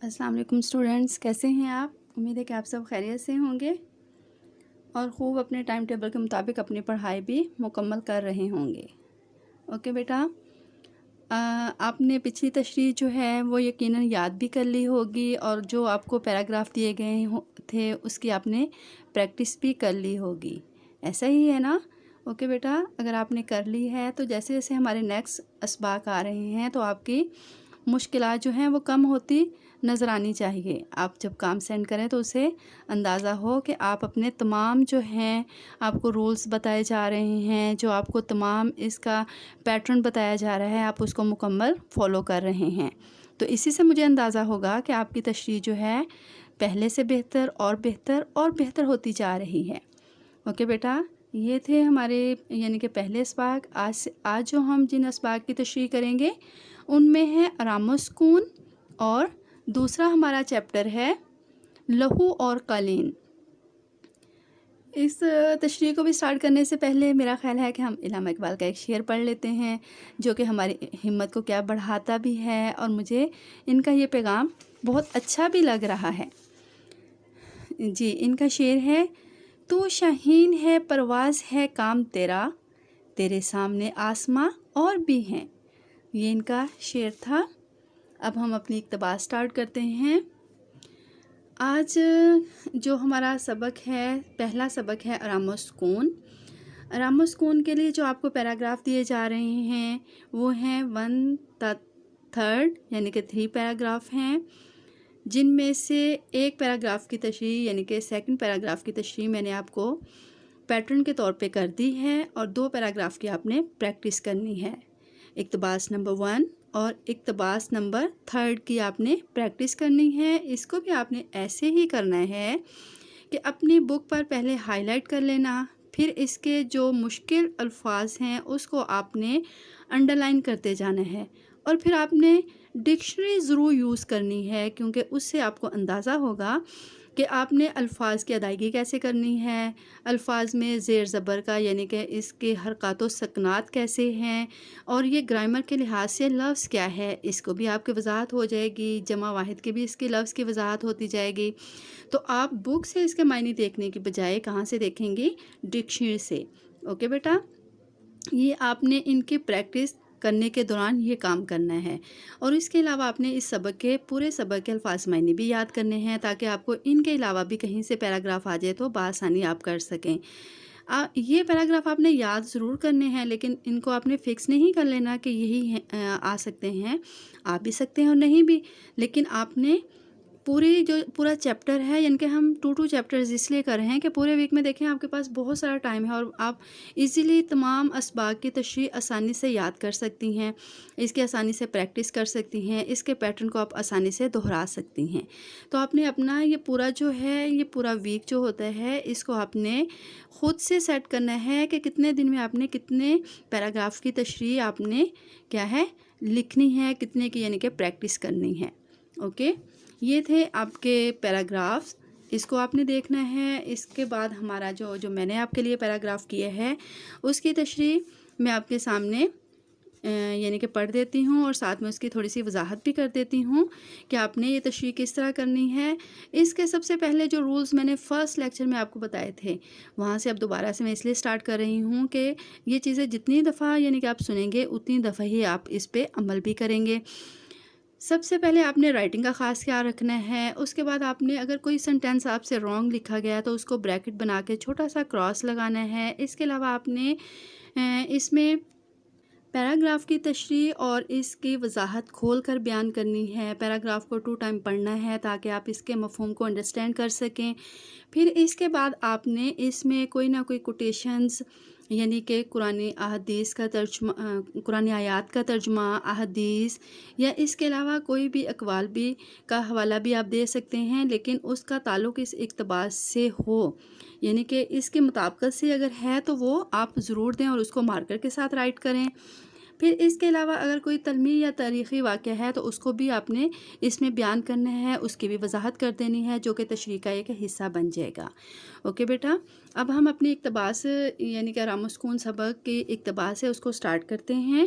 السلام علیکم اسٹوڈنٹس، کیسے ہیں آپ؟ امید ہے کہ آپ سب خیریت سے ہوں گے اور خوب اپنے ٹائم ٹیبل کے مطابق اپنی پڑھائی بھی مکمل کر رہے ہوں گے۔ اوکے بیٹا، آپ نے پچھلی تشریح جو ہے وہ یقیناً یاد بھی کر لی ہوگی، اور جو آپ کو پیراگراف دیے گئے تھے اس کی آپ نے پریکٹس بھی کر لی ہوگی، ایسا ہی ہے نا؟ اوکے بیٹا، اگر آپ نے کر لی ہے تو جیسے جیسے ہمارے نیکسٹ اسباق آ رہے ہیں تو آپ کی مشکلات جو ہیں وہ کم ہوتی نظر آنی چاہیے۔ آپ جب کام سینڈ کریں تو اسے اندازہ ہو کہ آپ اپنے تمام جو ہیں آپ کو رولز بتائے جا رہے ہیں، جو آپ کو تمام اس کا پیٹرن بتایا جا رہا ہے، آپ اس کو مکمل فالو کر رہے ہیں۔ تو اسی سے مجھے اندازہ ہوگا کہ آپ کی تشریح جو ہے پہلے سے بہتر اور بہتر اور بہتر ہوتی جا رہی ہے۔ اوکے بیٹا، یہ تھے ہمارے یعنی کہ پہلے اسباق۔ آج جو ہم جن اسباق کی تشریح کریں گے ان میں ہے آرام و سکون، اور دوسرا ہمارا چیپٹر ہے لہو اور قالین۔ اس تشریح کو بھی سٹارٹ کرنے سے پہلے میرا خیال ہے کہ ہم علامہ اقبال کا ایک شعر پڑھ لیتے ہیں جو کہ ہماری ہمت کو کیا بڑھاتا بھی ہے، اور مجھے ان کا یہ پیغام بہت اچھا بھی لگ رہا ہے۔ جی، ان کا شعر ہے: تو شاہین ہے پرواز ہے کام تیرا، تیرے سامنے آسماں اور بھی ہیں۔ یہ ان کا شعر تھا۔ اب ہم اپنی اقتباس سٹارٹ کرتے ہیں۔ آج جو ہمارا سبق ہے، پہلا سبق ہے آرام و سکون۔ آرام و سکون کے لیے جو آپ کو پیراگراف دیے جا رہے ہیں وہ ہیں 1/3 یعنی کہ 3 پیراگراف ہیں، جن میں سے ایک پیراگراف کی تشریح یعنی کہ سیکنڈ پیراگراف کی تشریح میں نے آپ کو پیٹرن کے طور پہ کر دی ہے، اور 2 پیراگراف کی آپ نے پریکٹس کرنی ہے۔ اقتباس نمبر 1 اور اقتباس نمبر 3 کی آپ نے پریکٹس کرنی ہے۔ اس کو بھی آپ نے ایسے ہی کرنا ہے کہ اپنی بک پر پہلے ہائی لائٹ کر لینا، پھر اس کے جو مشکل الفاظ ہیں اس کو آپ نے انڈر لائن کرتے جانا ہے، اور پھر آپ نے ڈکشنری ضرور یوز کرنی ہے، کیونکہ اس سے آپ کو اندازہ ہوگا کہ آپ نے الفاظ کی ادائیگی کیسے کرنی ہے، الفاظ میں زیر زبر کا یعنی کہ اس کے حرکات و سکنات کیسے ہیں، اور یہ گرامر کے لحاظ سے لفظ کیا ہے، اس کو بھی آپ کی وضاحت ہو جائے گی، جمع واحد کے بھی اس کے لفظ کی وضاحت ہوتی جائے گی۔ تو آپ بک سے اس کے معنی دیکھنے کی بجائے کہاں سے دیکھیں گی؟ ڈکشنری سے۔ اوکے بیٹا، یہ آپ نے ان کی پریکٹس کرنے کے دوران یہ کام کرنا ہے، اور اس کے علاوہ آپ نے اس سبق کے پورے سبق کے الفاظ معنی بھی یاد کرنے ہیں، تاکہ آپ کو ان کے علاوہ بھی کہیں سے پیراگراف آ جائے تو بآسانی آپ کر سکیں۔ یہ پیراگراف آپ نے یاد ضرور کرنے ہیں، لیکن ان کو آپ نے فکس نہیں کر لینا کہ یہی آ سکتے ہیں، آ بھی سکتے ہیں اور نہیں بھی، لیکن آپ نے پورا چیپٹر ہے، یعنی کہ ہم 2 چیپٹرز اس لیے کر رہے ہیں کہ پورے ویک میں دیکھیں آپ کے پاس بہت سارا ٹائم ہے، اور آپ ایزیلی تمام اسباق کی تشریح آسانی سے یاد کر سکتی ہیں، اس کی آسانی سے پریکٹس کر سکتی ہیں، اس کے پیٹرن کو آپ آسانی سے دہرا سکتی ہیں۔ تو آپ نے اپنا یہ پورا جو ہے، یہ پورا ویک جو ہوتا ہے، اس کو آپ نے خود سے سیٹ کرنا ہے کہ کتنے دن میں آپ نے کتنے پیراگراف کی تشریح آپ نے کیا ہے لکھنی ہے، کتنے کی یعنی کہ پریکٹس کرنی ہے۔ اوکے، یہ تھے آپ کے پیراگرافز، اس کو آپ نے دیکھنا ہے۔ اس کے بعد ہمارا جو میں نے آپ کے لیے پیراگراف کیا ہے اس کی تشریح میں آپ کے سامنے یعنی کہ پڑھ دیتی ہوں، اور ساتھ میں اس کی تھوڑی سی وضاحت بھی کر دیتی ہوں کہ آپ نے یہ تشریح کس طرح کرنی ہے۔ اس کے سب سے پہلے جو رولز میں نے فرسٹ لیکچر میں آپ کو بتائے تھے، وہاں سے اب دوبارہ سے میں اس لیے سٹارٹ کر رہی ہوں کہ یہ چیزیں جتنی دفعہ یعنی کہ آپ سنیں گے اتنی دفعہ ہی آپ اس پہ عمل بھی کریں گے۔ سب سے پہلے آپ نے رائٹنگ کا خاص خیال رکھنا ہے۔ اس کے بعد آپ نے اگر کوئی سنٹینس آپ سے رانگ لکھا گیا تو اس کو بریکٹ بنا کے چھوٹا سا کراس لگانا ہے۔ اس کے علاوہ آپ نے اس میں پیراگراف کی تشریح اور اس کی وضاحت کھول کر بیان کرنی ہے۔ پیراگراف کو 2 ٹائم پڑھنا ہے تاکہ آپ اس کے مفہوم کو انڈرسٹینڈ کر سکیں۔ پھر اس کے بعد آپ نے اس میں کوئی نہ کوئی کوٹیشنز یعنی کہ قرآن احادیث کا ترجمہ، قرآن آیات کا ترجمہ، احادیث، یا اس کے علاوہ کوئی بھی اقوال بھی کا حوالہ بھی آپ دے سکتے ہیں، لیکن اس کا تعلق اس اقتباس سے ہو، یعنی کہ اس کے مطابقت سے اگر ہے تو وہ آپ ضرور دیں اور اس کو مارکر کے ساتھ رائٹ کریں۔ پھر اس کے علاوہ اگر کوئی تعلیمی یا تاریخی واقعہ ہے تو اس کو بھی آپ نے اس میں بیان کرنا ہے، اس کی بھی وضاحت کر دینی ہے، جو کہ تشریح کا ایک حصہ بن جائے گا۔ اوکے بیٹا، اب ہم اپنی اقتباس یعنی کہ آرام و سکون سبق کی اقتباس ہے اس کو سٹارٹ کرتے ہیں۔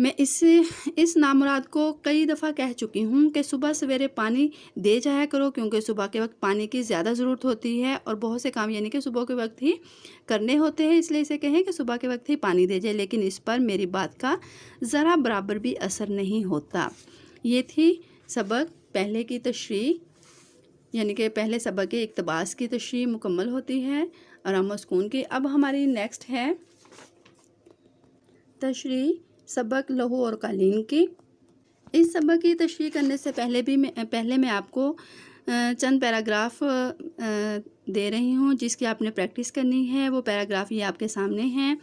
میں اس نامراد کو کئی دفعہ کہہ چکی ہوں کہ صبح سویرے پانی دے جایا کرو، کیونکہ صبح کے وقت پانی کی زیادہ ضرورت ہوتی ہے اور بہت سے کام یعنی کہ صبح کے وقت ہی کرنے ہوتے ہیں، اس لیے اسے کہیں کہ صبح کے وقت ہی پانی دے جائے، لیکن اس پر میری بات کا ذرا برابر بھی اثر نہیں ہوتا۔ یہ تھی سبق پہلے کی تشریح، یعنی کہ پہلے سبق کے اقتباس کی تشریح مکمل ہوتی ہے آرام و سکون کی۔ اب ہماری نیکسٹ ہے تشریح سبق لہو اور قالین کی۔ اس سبق کی تشریح کرنے سے پہلے میں آپ کو چند پیراگراف دے رہی ہوں جس کی آپ نے پریکٹس کرنی ہے۔ وہ پیراگراف یہ آپ کے سامنے ہیں۔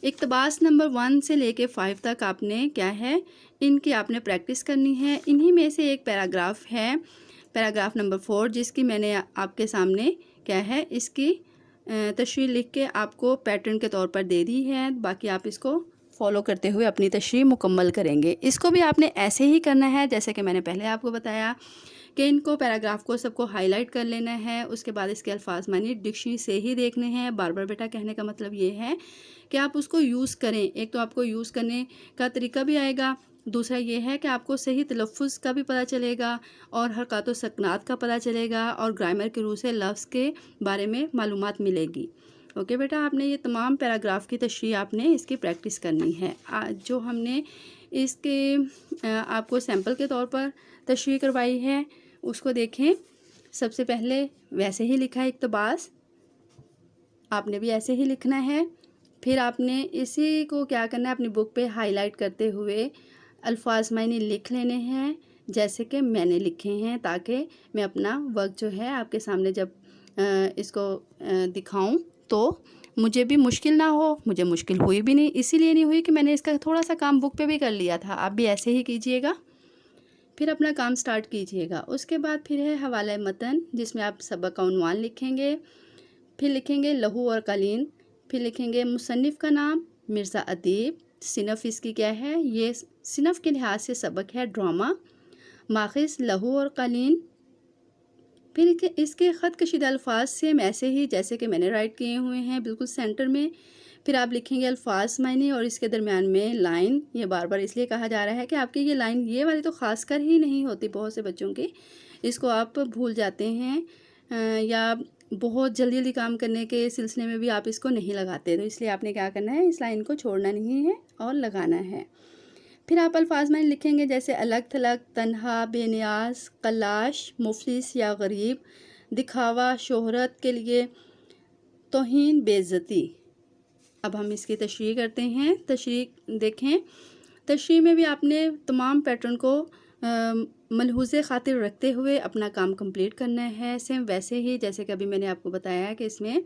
اقتباس نمبر 1 سے لے کے 5 تک آپ نے کیا ہے، ان کی آپ نے پریکٹس کرنی ہے۔ انہی میں سے ایک پیراگراف ہے پیراگراف نمبر 4، جس کی میں نے آپ کے سامنے کیا ہے اس کی تشریح لکھ کے آپ کو پیٹرن کے طور پر دے دی ہے۔ باقی آپ اس کو فالو کرتے ہوئے اپنی تشریح مکمل کریں گے۔ اس کو بھی آپ نے ایسے ہی کرنا ہے جیسے کہ میں نے پہلے آپ کو بتایا کہ ان کو پیراگراف کو سب کو ہائی لائٹ کر لینا ہے، اس کے بعد اس کے الفاظ معنی ڈکشنری سے ہی دیکھنے ہیں۔ بار بار بیٹا کہنے کا مطلب یہ ہے کہ آپ اس کو یوز کریں۔ ایک تو آپ کو یوز کرنے کا طریقہ بھی آئے گا، دوسرا یہ ہے کہ آپ کو صحیح تلفظ کا بھی پتہ چلے گا اور حرکات و سکنات کا پتہ چلے گا اور گرامر کے روح سے لفظ کے بارے میں معلومات ملے گی۔ اوکے بیٹا، آپ نے یہ تمام پیراگراف کی تشریح آپ نے اس کی پریکٹس کرنی ہے۔ جو ہم نے اس کے آپ کو سیمپل کے طور پر تشریح کروائی ہے اس کو دیکھیں۔ سب سے پہلے ویسے ہی لکھا ہے اقتباس، آپ نے بھی ایسے ہی لکھنا ہے۔ پھر آپ نے اسی کو کیا کرنا ہے، اپنی بک پہ ہائی لائٹ کرتے ہوئے الفاظ معنی لکھ لینے ہیں جیسے کہ میں نے لکھے ہیں، تاکہ میں اپنا وقت جو ہے آپ کے سامنے جب اس کو دکھاؤں تو مجھے بھی مشکل نہ ہو۔ مجھے مشکل ہوئی بھی نہیں، اسی لیے نہیں ہوئی کہ میں نے اس کا تھوڑا سا کام بک پہ بھی کر لیا تھا۔ آپ بھی ایسے ہی کیجئے گا، پھر اپنا کام سٹارٹ کیجئے گا۔ اس کے بعد پھر ہے حوالہ متن، جس میں آپ سبق کا عنوان لکھیں گے، پھر لکھیں گے لہو اور قالین، پھر لکھیں گے مصنف کا نام مرزا ادیب، صنف اس کی کیا ہے، یہ صنف کے لحاظ سے سبق ہے ڈرامہ، ماخذ لہو اور قالین۔ پھر اس کے خط کشیدہ الفاظ سیم ایسے ہی جیسے کہ میں نے رائٹ کیے ہوئے ہیں بالکل سینٹر میں۔ پھر آپ لکھیں گے الفاظ معنی اور اس کے درمیان میں لائن۔ یہ بار بار اس لیے کہا جا رہا ہے کہ آپ کی یہ لائن یہ والی تو خاص کر ہی نہیں ہوتی بہت سے بچوں کی، اس کو آپ بھول جاتے ہیں یا بہت جلدی جلدی کام کرنے کے سلسلے میں بھی آپ اس کو نہیں لگاتے، تو اس لیے آپ نے کیا کرنا ہے، اس لائن کو چھوڑنا نہیں ہے اور لگانا ہے۔ پھر آپ الفاظ معنی لکھیں گے جیسے الگ تھلگ، تنہا، بے نیاز، قلاش، مفلس یا غریب، دکھاوا، شہرت کے لیے، توہین، بے عزتی۔ اب ہم اس کی تشریح کرتے ہیں۔ تشریح دیکھیں، تشریح میں بھی آپ نے تمام پیٹرن کو ملحوظ خاطر رکھتے ہوئے اپنا کام کمپلیٹ کرنا ہے، سیم ویسے ہی جیسے کہ ابھی میں نے آپ کو بتایا کہ اس میں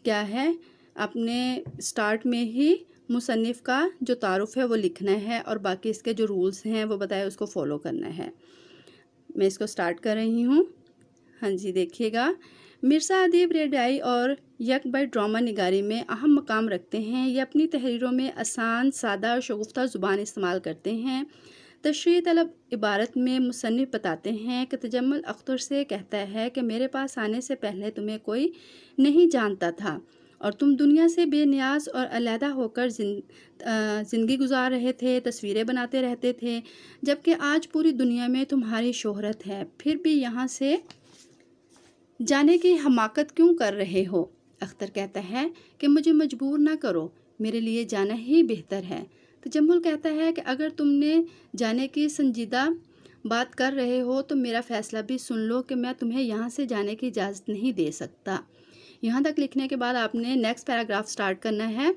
کیا ہے، اپنے سٹارٹ میں ہی مصنف کا جو تعارف ہے وہ لکھنا ہے اور باقی اس کے جو رولز ہیں وہ بتایا اس کو فالو کرنا ہے۔ میں اس کو سٹارٹ کر رہی ہوں۔ ہاں جی، دیکھیے گا، مرزا ادیب ریڈائی اور یک بیت ڈرامہ نگاری میں اہم مقام رکھتے ہیں۔ یہ اپنی تحریروں میں آسان، سادہ اور شگفتہ زبان استعمال کرتے ہیں۔ تشریح طلب عبارت میں مصنف بتاتے ہیں کہ تجمل اختر سے کہتا ہے کہ میرے پاس آنے سے پہلے تمہیں کوئی نہیں جانتا تھا اور تم دنیا سے بے نیاز اور علیحدہ ہو کر زندگی گزار رہے تھے، تصویریں بناتے رہتے تھے، جبکہ آج پوری دنیا میں تمہاری شہرت ہے، پھر بھی یہاں سے جانے کی حماقت کیوں کر رہے ہو؟ اختر کہتا ہے کہ مجھے مجبور نہ کرو، میرے لیے جانا ہی بہتر ہے۔ تجمل کہتا ہے کہ اگر تم نے جانے کی سنجیدہ بات کر رہے ہو تو میرا فیصلہ بھی سن لو کہ میں تمہیں یہاں سے جانے کی اجازت نہیں دے سکتا۔ یہاں تک لکھنے کے بعد آپ نے نیکسٹ پیراگراف سٹارٹ کرنا ہے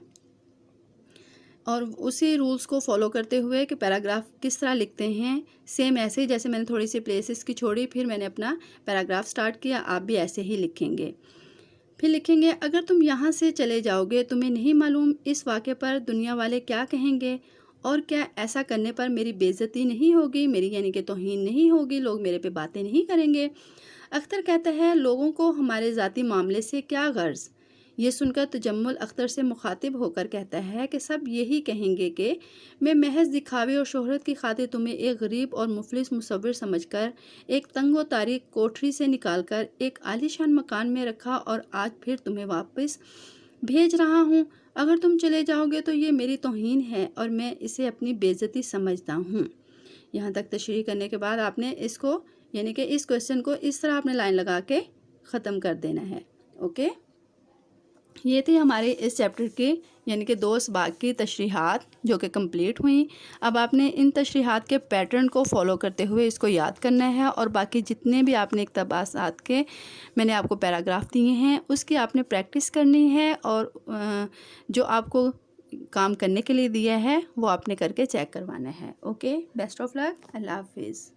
اور اسی رولز کو فالو کرتے ہوئے کہ پیراگراف کس طرح لکھتے ہیں، سیم ایسے ہی جیسے میں نے تھوڑی سی پلیسز کی چھوڑی پھر میں نے اپنا پیراگراف سٹارٹ کیا، آپ بھی ایسے ہی لکھیں گے۔ پھر لکھیں گے اگر تم یہاں سے چلے جاؤ گے تمہیں نہیں معلوم اس واقعے پر دنیا والے کیا کہیں گے، اور کیا ایسا کرنے پر میری بے عزتی نہیں ہوگی، میری یعنی کہ توہین نہیں ہوگی، لوگ میرے پہ باتیں نہیں کریں گے۔ اختر کہتا ہے لوگوں کو ہمارے ذاتی معاملے سے کیا غرض؟ یہ سن کر تجمل اختر سے مخاطب ہو کر کہتا ہے کہ سب یہی کہیں گے کہ میں محض دکھاوے اور شہرت کی خاطر تمہیں ایک غریب اور مفلس مصور سمجھ کر ایک تنگ و تاریک کوٹھری سے نکال کر ایک عالی شان مکان میں رکھا اور آج پھر تمہیں واپس بھیج رہا ہوں۔ اگر تم چلے جاؤ گے تو یہ میری توہین ہے اور میں اسے اپنی بے عزتی سمجھتا ہوں۔ یہاں تک تشریح کرنے کے بعد آپ نے اس کو یعنی کہ اس کویسچن کو اس طرح آپ نے لائن لگا کے ختم کر دینا ہے۔ اوکے، یہ تھی ہمارے اس چیپٹر کی یعنی کہ دوست باغ کی تشریحات جو کہ کمپلیٹ ہوئیں۔ اب آپ نے ان تشریحات کے پیٹرن کو فالو کرتے ہوئے اس کو یاد کرنا ہے، اور باقی جتنے بھی آپ نے اقتباسات کے میں نے آپ کو پیراگراف دیے ہیں اس کی آپ نے پریکٹس کرنی ہے، اور جو آپ کو کام کرنے کے لیے دیا ہے وہ آپ نے کر کے چیک کروانا ہے۔ اوکے، بیسٹ آف لک، اللہ حافظ۔